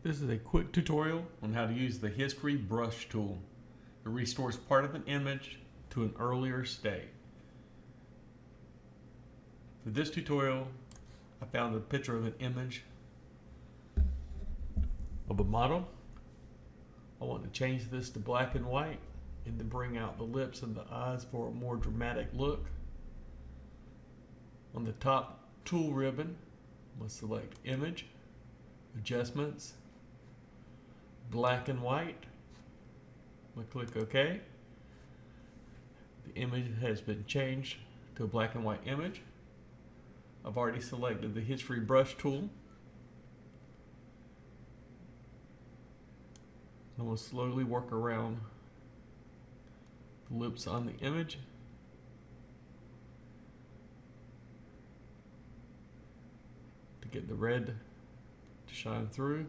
This is a quick tutorial on how to use the History Brush tool. It restores part of an image to an earlier state. For this tutorial, I found a picture of an image of a model. I want to change this to black and white and then bring out the lips and the eyes for a more dramatic look. On the top tool ribbon, I'm going to select Image, Adjustments, Black and White. I'm going to click OK. The image has been changed to a black and white image. I've already selected the History Brush tool. I'm going to slowly work around the lips on the image. To get the red to shine through.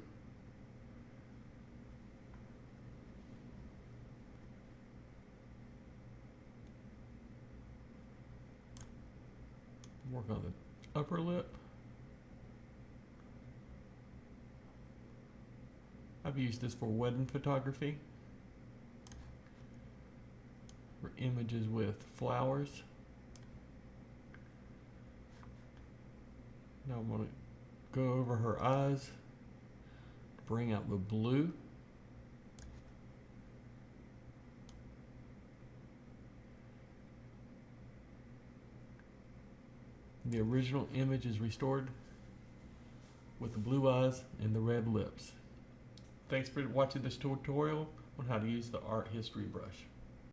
Work on the upper lip. I've used this for wedding photography, for images with flowers. Now I'm going to go over her eyes, bring out the blue. The original image is restored with the blue eyes and the red lips. Thanks for watching this tutorial on how to use the Art History Brush.